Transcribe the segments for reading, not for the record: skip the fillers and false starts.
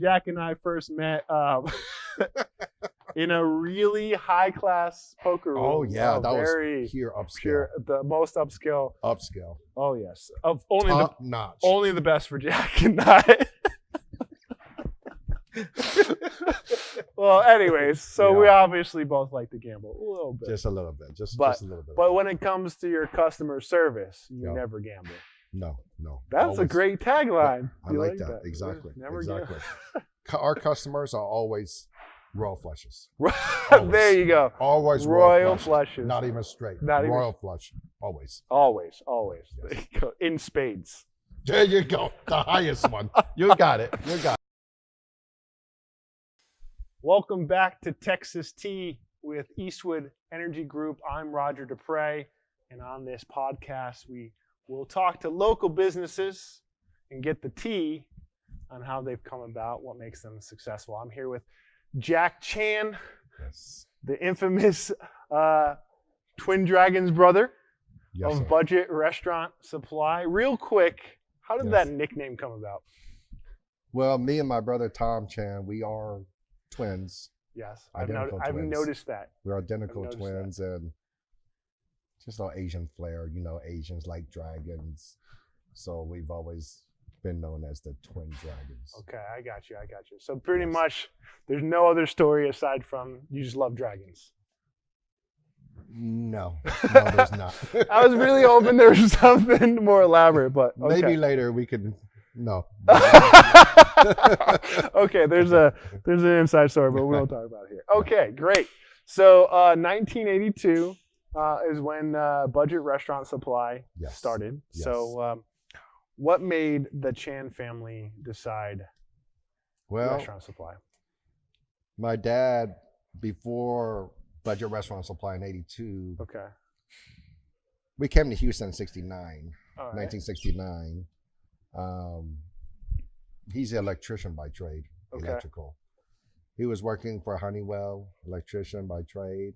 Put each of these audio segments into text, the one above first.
Jack and I first met in a really high-class poker room. Oh yeah, that very was pure upscale. pure, the most upscale. Upscale. Oh yes, of only Top notch. only the best for Jack and I. Well, anyways, so we obviously both like to gamble a little bit. Just a little bit. Just a little bit. But when it comes to your customer service, you never gamble. No. That's always. A great tagline. I like that. Exactly. Never exactly. Our customers are always royal flushes. There you go. Always royal flushes. Not even straight. Not royal even... flush. Always. Always. Yes. There you go. In spades. There you go. The highest one. You got it. Welcome back to Texas Tea with Eastwood Energy Group. I'm Roger Dupre, and on this podcast, we will talk to local businesses and get the tea on how they've come about, what makes them successful. I'm here with Jack Chan, the infamous Twin Dragons brother of Budget Restaurant Supply. Real quick, how did that nickname come about? Well, me and my brother Tom Chan, we are twins. Yes, I've noticed that. We're identical twins and just a little Asian flair. You know, Asians like dragons. So we've always been known as the Twin Dragons. Okay, I got you. So pretty much there's no other story aside from you just love dragons. No, there's not. I was really hoping there was something more elaborate, but okay. Maybe later we could. No. Okay, there's an inside story, but we won't talk about it here. Okay, great. So 1982 is when Budget Restaurant Supply started. Yes. So what made the Chan family decide Restaurant Supply? My dad, before Budget Restaurant Supply in 82, we came to Houston in 1969. He's an electrician by trade, electrical. He was working for Honeywell, electrician by trade,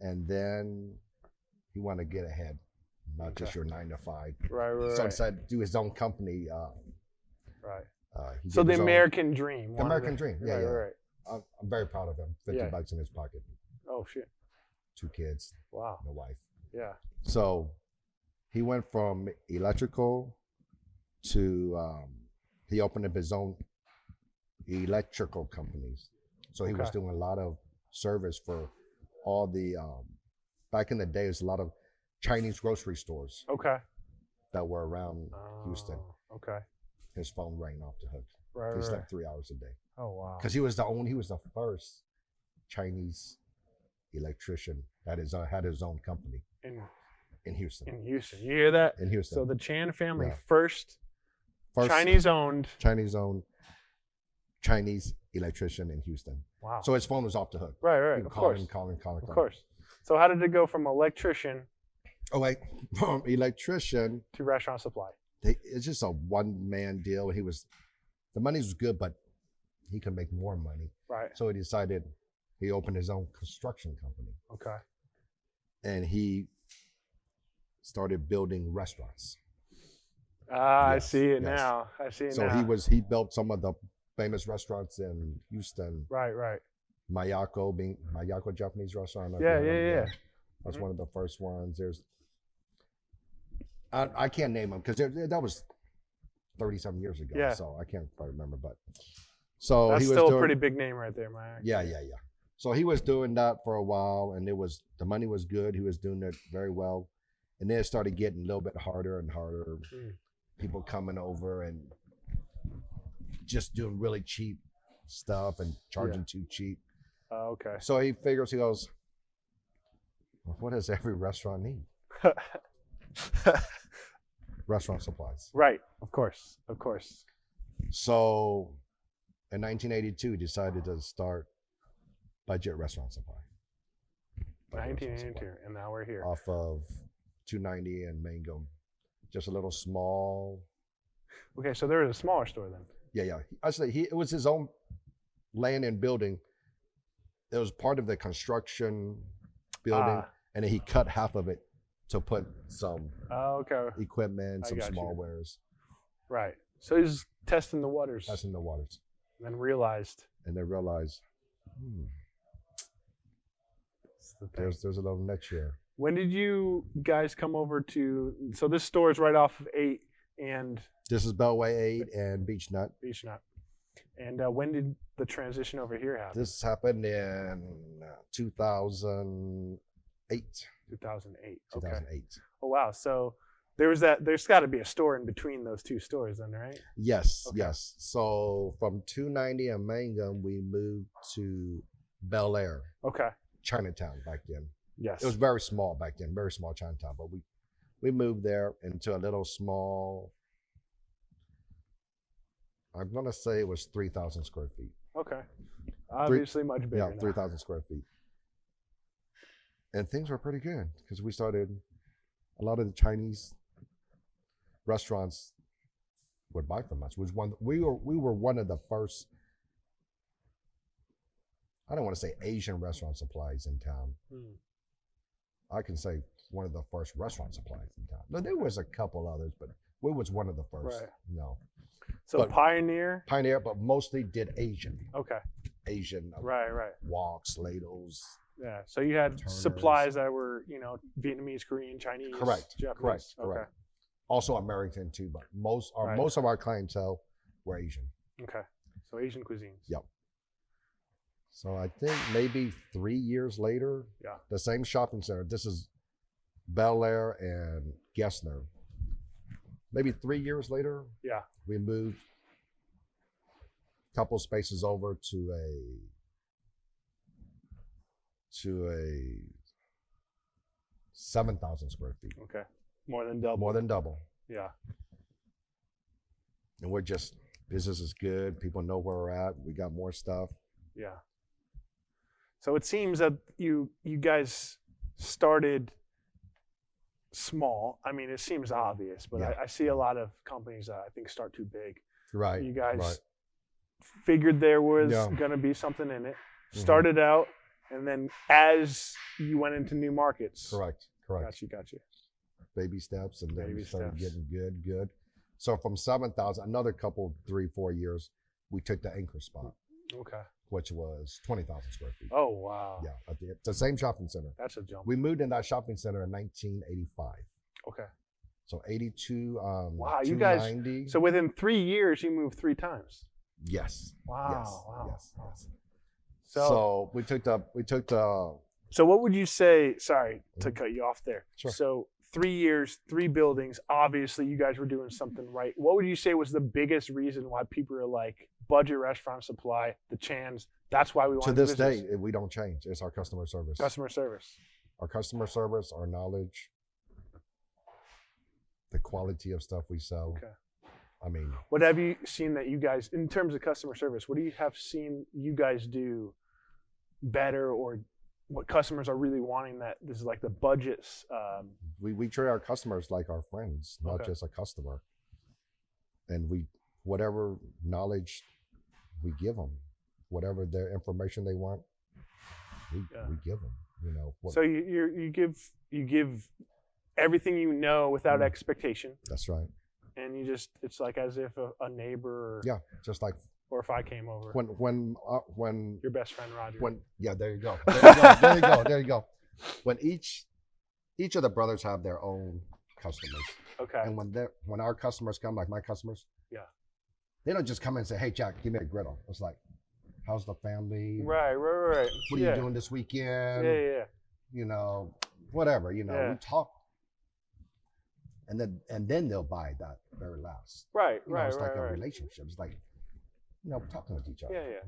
and then he wanted to get ahead, not just your 9 to 5. Right. So he decided to do his own company. So the American dream. The American dream, Right. I'm very proud of him. $50 in his pocket. Oh shit. 2 kids. Wow. And a wife. Yeah. So he went from electrical to he opened up his own electrical companies. So he was doing a lot of service for all the back in the day, there's a lot of Chinese grocery stores that were around Houston. His phone rang off the hook. He slept 3 hours a day. Oh wow. Because he was the first Chinese electrician that had his own company in Houston. In Houston. You hear that? In Houston. So the Chan family first Chinese-owned Chinese electrician in Houston. Wow. So his phone was off the hook. Right. Of course. Calling. Of course. So how did it go from electrician from electrician to Restaurant Supply? It's just a one-man deal. The money was good, but he could make more money. Right. So he opened his own construction company. Okay. And he started building restaurants. I see it now. So he built some of the famous restaurants in Houston. Right. Mayako Japanese restaurant. Yeah. That's one of the first ones. I can't name them because that was 30-some years ago. Yeah. So I can't quite remember, but so that's he was still doing, a pretty big name right there, Mayako. Yeah. So he was doing that for a while, and the money was good. He was doing it very well, and then it started getting a little bit harder and harder. People coming over and just doing really cheap stuff and charging too cheap. Okay. So he goes, what does every restaurant need? Restaurant supplies. Right. Of course. So in 1982, he decided to start Budget Restaurant Supply. 1982, and now we're here. Off of 290 and Mango. Just a little small. Okay, so there was a smaller store then. Yeah. Actually, it was his own land and building. It was part of the construction building, and then he cut half of it to put some equipment, some small wares. Right. So he's testing the waters. And then realized. And they realized, there's a little niche here. When did you guys come over to? So this store is right off of 8 and. This is Beltway 8 and Beach Nut. Beach Nut. And when did the transition over here happen? This happened in 2008. 2008. 2008. Oh wow! So there's got to be a store in between those two stores, then, right? Yes, Okay. yes. So from 290 and Mangum, we moved to Bel Air, Okay. Chinatown back then. Yes. It was very small back then, very small Chinatown. But we moved there into a little small. I'm gonna say it was 3,000 square feet. Okay. Obviously much bigger. Yeah, now. 3,000 square feet. And things were pretty good because we started. A lot of the Chinese restaurants would buy from us. We were one of the first. I don't want to say Asian restaurant supplies in town. I can say one of the first restaurant supplies in town. No, there was a couple others, but we was one of the first. Right. No. So but Pioneer, but mostly did Asian. Okay. Asian. Right. Woks, ladles. Yeah. So you had Turners. supplies that were, Vietnamese, Korean, Chinese, Correct. Japanese. Correct. Also American too, but most of our clientele were Asian. Okay. So Asian cuisines. Yep. So I think maybe 3 years later, the same shopping center. This is Bel Air and Gessner. Maybe 3 years later, we moved a couple spaces over to a 7,000 square feet. Okay. More than double. More than double. Yeah. And business is good. People know where we're at. We got more stuff. Yeah. So it seems that you guys started small. I mean, it seems obvious, but I see a lot of companies that I think start too big. Right. You guys figured there was going to be something in it, started out, and then as you went into new markets. Correct. Got you. Baby steps, and then we started getting good. So from 7,000, another couple, 3-4 years, we took the anchor spot. Okay. Which was 20,000 square feet. Oh, wow. Yeah, at the same shopping center. That's a jump. We moved in that shopping center in 1985. Okay. So 82, wow, you guys, so within 3 years, you moved 3 times. Yes. Wow. Yes. So we took the. So what would you say, sorry to cut you off there. Sure. So 3 years, 3 buildings, obviously you guys were doing something right. What would you say was the biggest reason why people are like, budget restaurant supply, the Chans, that's why we want to this day, we don't change. It's our customer service. Our customer service, our knowledge, the quality of stuff we sell. Okay. I mean, what have you seen that you guys, in terms of customer service, what do you have seen you guys do better, or what customers are really wanting that this is like the budgets? We treat our customers like our friends, not just a customer. And whatever knowledge we give them, whatever their information they want, we give them. So you give everything without expectation. That's right. And it's like as if a neighbor. Yeah, just like. Or if I came over. When your best friend Roger. There you go. There you go. When each of the brothers have their own customers. Okay. And when our customers come, like my customers. Yeah. They don't just come in and say, "Hey, Jack, give me a griddle." It's like, "How's the family? Right. What are you doing this weekend? Yeah. Whatever. We talk, and then they'll buy that very last. Right. It's like a relationship. It's like, talking with each other. Yeah.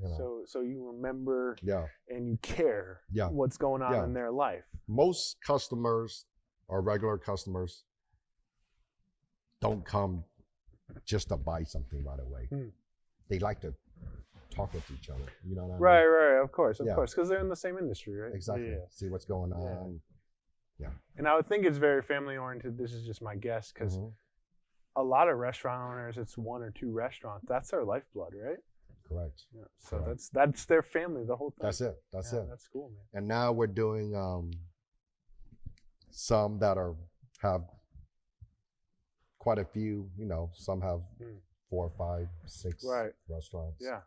So you remember. Yeah. And you care. Yeah. What's going on in their life. Most customers, our regular customers, don't come just to buy something right away. They like to talk with each other. You know what I mean? Right. Of course, because they're in the same industry, right? Exactly. Yeah. See what's going on. Yeah. And I would think it's very family oriented. This is just my guess, because a lot of restaurant owners, it's 1 or 2 restaurants. That's their lifeblood, right? Correct. Yeah. So that's their family, the whole thing. That's it. That's cool, man. And now we're doing some that have quite a few. Some have 4, 5, 6 restaurants. Yeah.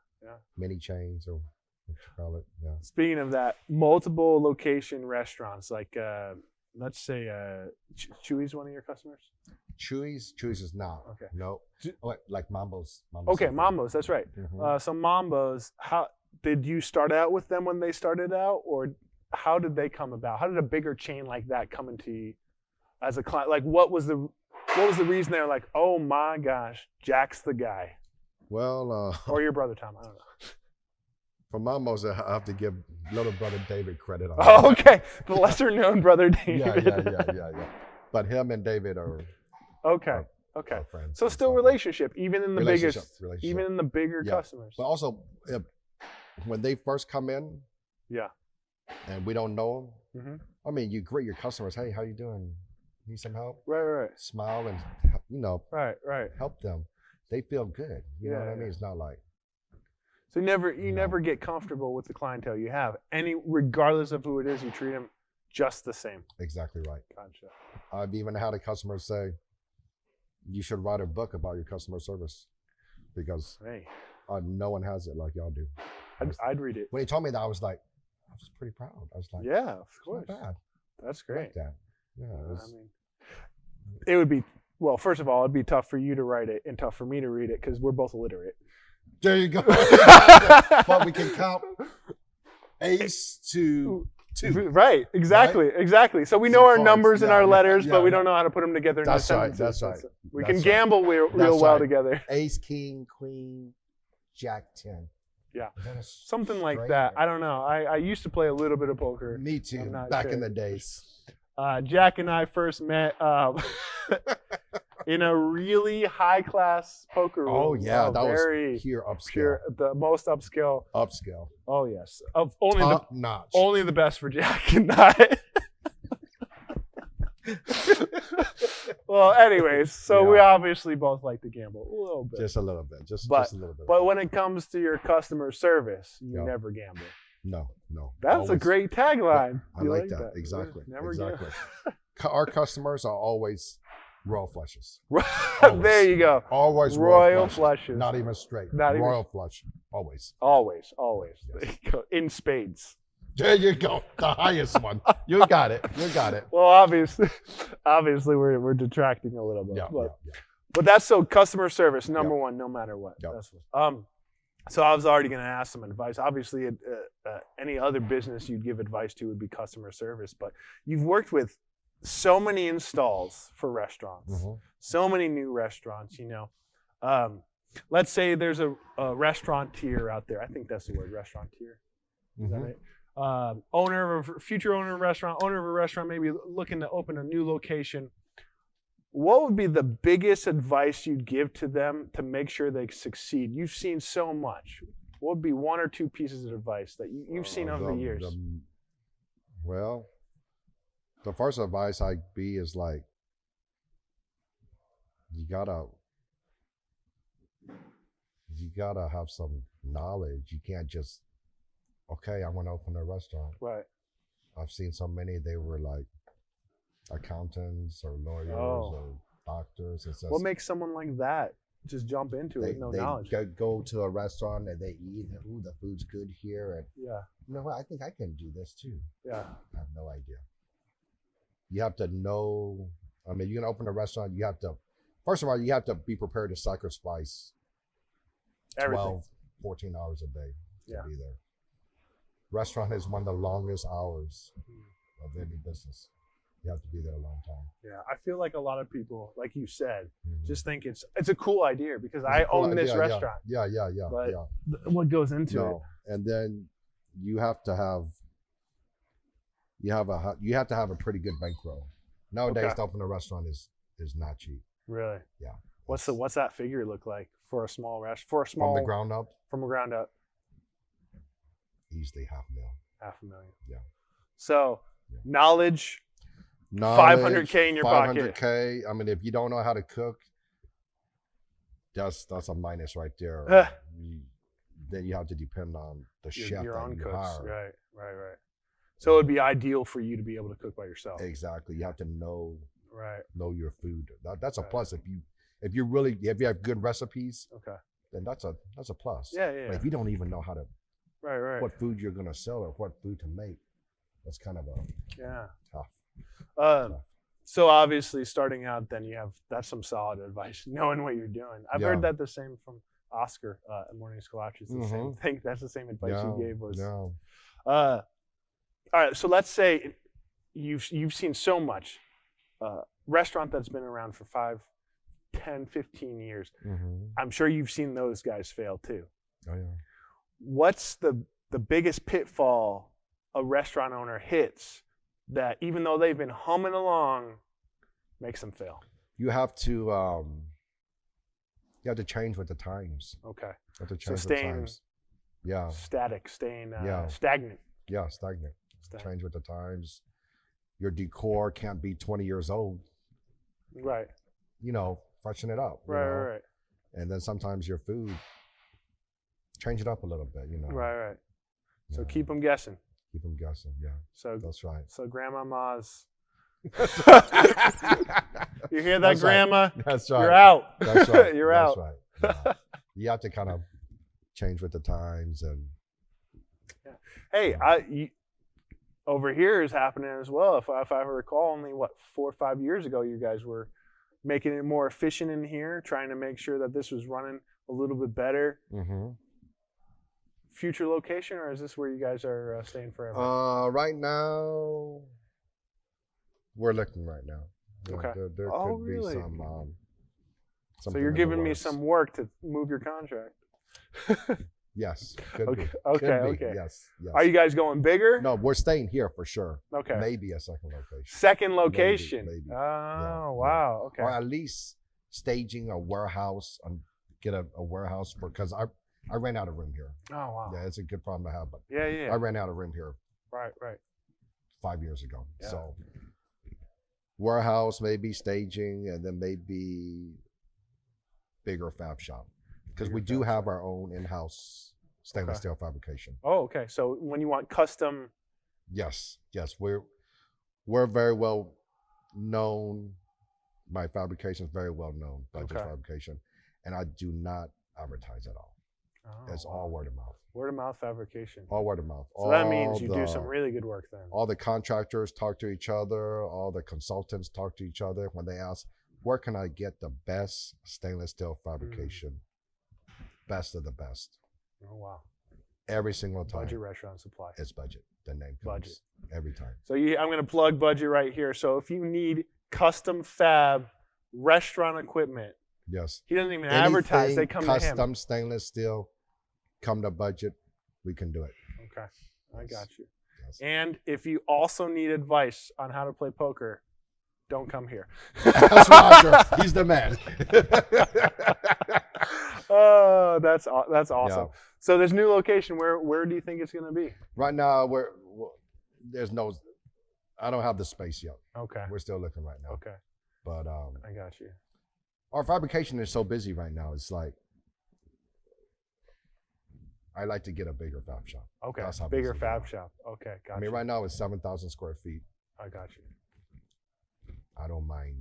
mini chains or what you call it. Yeah. Speaking of that, multiple location restaurants, like let's say Chewy's one of your customers. Chewy's is not. Okay. No. Oh, like Mambo's. Okay, Mambo's. That's right. Mm-hmm. So Mambo's, how did you start out with them when they started out, or how did they come about? How did a bigger chain like that come into you as a client? Like, what was the reason they were like, oh my gosh, Jack's the guy? Well, or your brother Tom, I don't know. For Mambo's, I have to give little brother David credit on Oh, okay. The lesser known brother David. Yeah. But him and David are okay. our friends. So still relationship, even in the biggest, even in the bigger customers. But also, when they first come in, and we don't know them, mm-hmm. I mean, you greet your customers. Hey, how you doing? Need some help? Right. Smile and right. help them. They feel good. You know what I mean? It's not like. So you never get comfortable with the clientele you have. Regardless of who it is, you treat them just the same. Exactly right. Gotcha. I've even had a customer say, you should write a book about your customer service because no one has it like y'all do. I'd read it. When he told me that, I was pretty proud. I was like, yeah, of course. Not bad. That's great. I like that. Yeah. It would be, well, first of all, it'd be tough for you to write it and tough for me to read it because we're both illiterate. There you go. But we can count Ace to 2. Right, exactly. So we know our numbers and our letters, but we don't know how to put them together. That's right. We can gamble real well together. Ace, King, Queen, Jack 10. Yeah, something like that. I don't know. I used to play a little bit of poker. Me too, back in the days. Jack and I first met in a really high-class poker room. Oh, yeah. That was pure upscale. The most upscale. Upscale. Oh, yes. Top notch. Only the best for Jack and I. Well, anyways, so we obviously both like to gamble a little bit. Just a little bit. Just a little bit. But when it comes to your customer service, you never gamble. No. That's always a great tagline. I like that. Exactly. Exactly. Our customers are always royal flushes. There you go. Always royal flushes. Not even straight. Royal flush. Always. Yes. In spades. There you go. The highest one. You got it. Well, obviously we're detracting a little bit. But that's so customer service number one, no matter what. That's what. So I was already going to ask some advice. Obviously, any other business you'd give advice to would be customer service. But you've worked with so many installs for restaurants, so many new restaurants. Let's say there's a restaurateur out there. I think that's the word, restaurateur. Is that right? Future owner of a restaurant, maybe looking to open a new location. What would be the biggest advice you'd give to them to make sure they succeed? You've seen so much. What would be one or two pieces of advice that you've seen over the years? Well, the first advice I'd be is like, you gotta have some knowledge. You can't just, okay, I want to open a restaurant. Right. I've seen so many, they were like accountants or lawyers or doctors. What makes someone like that just jump into it with no knowledge? They go to a restaurant and they eat, the food's good here. And you know what, I think I can do this too. Yeah. I have no idea. You have to know, I mean, you're going to open a restaurant, you have to, first of all, you have to be prepared to sacrifice 12, 14 hours a day to be there. Restaurant is one of the longest hours of any business. You have to be there a long time. Yeah, I feel like a lot of people, like you said, just think it's a cool idea because I own this restaurant. Yeah. But what goes into it? And then you have to have a pretty good bankroll. Nowadays, to open a restaurant is not cheap. Really? Yeah. What's that figure look like for a small restaurant? From the ground up? From the ground up. Easily $500,000. $500,000. Yeah. So knowledge, $500K in your pocket. $500K. I mean, if you don't know how to cook, that's a minus right there. Then you have to depend on the chef your own you cooks. hire. Right. So it would be ideal for you to be able to cook by yourself. Exactly. You have to know know your food. That's a plus if you have good recipes. Okay. then that's a plus. Yeah. But if you don't even know how to Right. what food you're gonna sell or what food to make, that's kind of tough. So obviously starting out, then that's some solid advice, knowing what you're doing. I've heard that the same from Oscar at Morning Scolaches. The same thing. That's the same advice he gave us. All right, so let's say you've seen so much restaurant that's been around for 5, 10, 15 years. I'm sure you've seen those guys fail too. Oh yeah. What's the biggest pitfall a restaurant owner hits that, even though they've been humming along, makes them fail? You have to change with the times. Okay. You have to change So with the times. Yeah. Static, staying stagnant. Yeah, stagnant. Change with the times. Your decor can't be 20 years old. Right. Freshen it up. Right. And then sometimes your food, change it up a little bit. Right. So keep them guessing. Keep them guessing. Yeah. So that's right. So Grandma Ma's. You hear that, that's Grandma? Right. That's right. You're out. That's right. You're that's out. Right. Yeah. You have to kind of change with the times and. Yeah. Hey, over here is happening as well. If I recall, only 4 or 5 years ago, you guys were making it more efficient in here, trying to make sure that this was running a little bit better. Future location, or is this where you guys are staying forever? Right now, we're looking right now. Okay. There could be some. So you're giving me some work to move your contract. Yes. Okay. Yes. Are you guys going bigger? No, we're staying here for sure. Okay. Maybe a second location. Second location. Maybe. Oh, wow. Okay. Or at least staging a warehouse and get a warehouse because I ran out of room here. Oh, wow. Yeah, it's a good problem to have, but yeah. I ran out of room here. Right. 5 years ago. Yeah. So warehouse, maybe staging, and then maybe bigger fab shop. Because we do have our own in-house stainless steel fabrication. Oh, okay. So when you want custom. Yes. We're very well known. My fabrication is very well known, budget fabrication, and I do not advertise at all. Oh, it's all word of mouth. Word of mouth fabrication. All word of mouth. So that means you do some really good work then. All the contractors talk to each other. All the consultants talk to each other when they ask, where can I get the best stainless steel fabrication? Best of the best. Oh, wow. Every single time. Budget Restaurant Supply. It's Budget. The name comes Budget. Every time. So I'm going to plug Budget right here. So if you need custom fab restaurant equipment. Yes. He doesn't even advertise. They come to him. Custom stainless steel, come to Budget. We can do it. Okay. I got you. Yes. And if you also need advice on how to play poker, don't come here. That's Roger. He's the man. Oh, that's awesome. Yeah. So this new location, where do you think it's going to be? Right now, I don't have the space yet. Okay. We're still looking right now. Okay. But I got you. Our fabrication is so busy right now. It's like I like to get a bigger fab shop. Okay. Bigger fab shop. Okay. Got you. I mean, right now it's 7,000 square feet. I got you. I don't mind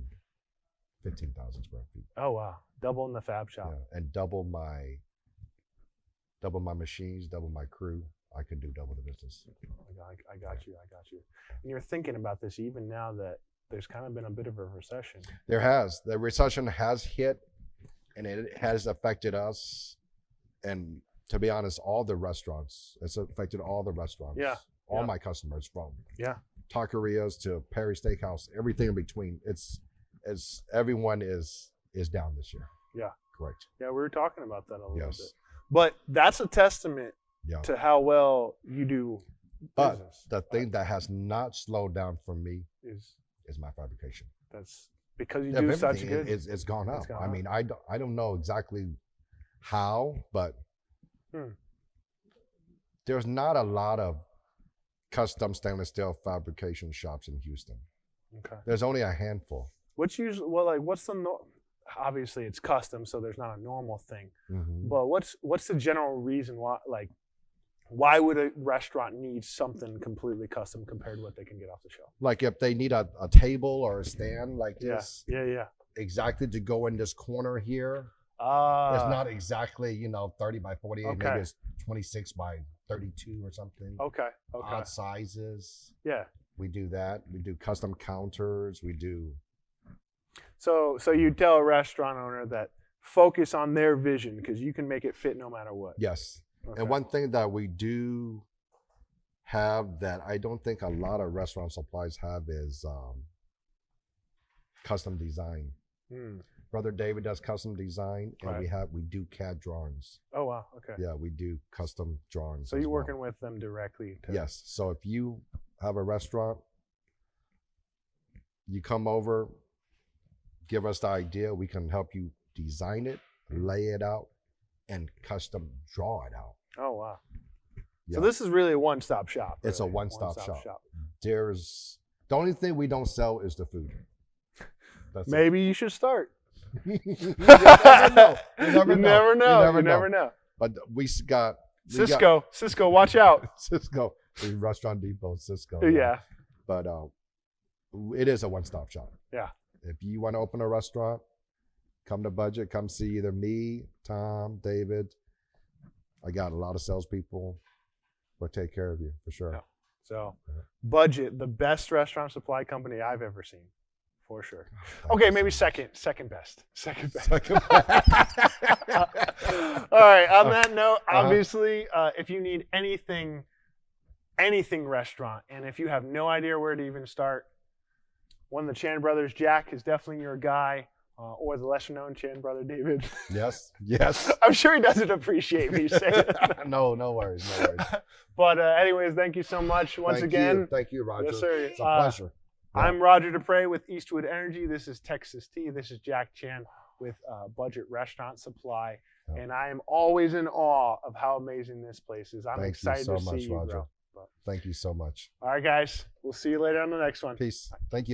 15,000 square feet. Oh wow, double in the fab shop. Yeah, and double my machines, double my crew. I could do double the business. I got you. And you're thinking about this even now that there's kind of been a bit of a recession. The recession has hit, and it has affected us. And to be honest, all the restaurants. It's affected all the restaurants. Yeah. All my customers from. Yeah. Taquerias to Perry Steakhouse, everything in between. It's everyone is down this year. Yeah. Correct. Yeah, we were talking about that a little bit. Yes. But that's a testament to how well you do But business. the thing that has not slowed down for me is my fabrication. That's because you do such good. It's gone up. Gone I mean, I don't know exactly how, but there's not a lot of custom stainless steel fabrication shops in Houston. Okay. There's only a handful. What's the obviously it's custom, so there's not a normal thing. Mm-hmm. But what's the general reason why would a restaurant need something completely custom compared to what they can get off the shelf? Like if they need a table or a stand like this. Yeah. Exactly to go in this corner here. It's not exactly, 30 by 48. Okay. Maybe it's 26 by 32 or something. Okay. Okay. Odd sizes. Yeah. We do that. We do custom counters. We do. So you tell a restaurant owner that focus on their vision because you can make it fit no matter what. Yes. Okay. And one thing that we do have that I don't think a lot of restaurant supplies have is custom design. Brother David does custom design, and Right. we do CAD drawings. Oh wow. Okay. Yeah, we do custom drawings. So as you're well. working with them directly. Yes. So if you have a restaurant, you come over, give us the idea. We can help you design it, lay it out, and custom draw it out. Oh wow. Yeah. So this is really a one-stop shop. It's a really. one-stop shop. There's the only thing we don't sell is the food. That's Maybe you should start. it. You never know. You never know. But we got Cisco, watch out. Cisco, Restaurant Depot, Cisco. Yeah. But it is a one-stop shop. Yeah. If you want to open a restaurant, come to Budget. Come see either me, Tom, David. I got a lot of salespeople. We'll take care of you for sure. Yeah. So, Budget, the best restaurant supply company I've ever seen, for sure. Okay, maybe second best. Second best. All right. On that note, obviously, if you need anything restaurant, and if you have no idea where to even start, one of the Chan brothers, Jack, is definitely your guy, or the lesser-known Chan brother, David. Yes. I'm sure he doesn't appreciate me saying it. No worries. But anyways, thank you so much once again. Thank you, Roger. Yes, sir. It's a pleasure. Yeah. I'm Roger Dupre with Eastwood Energy. This is Texas Tea. This is Jack Chan with Budget Restaurant Supply. Yeah. And I am always in awe of how amazing this place is. I'm excited to see you, Roger. bro. Thank you so much. All right, guys. We'll see you later on the next one. Peace. Thank you.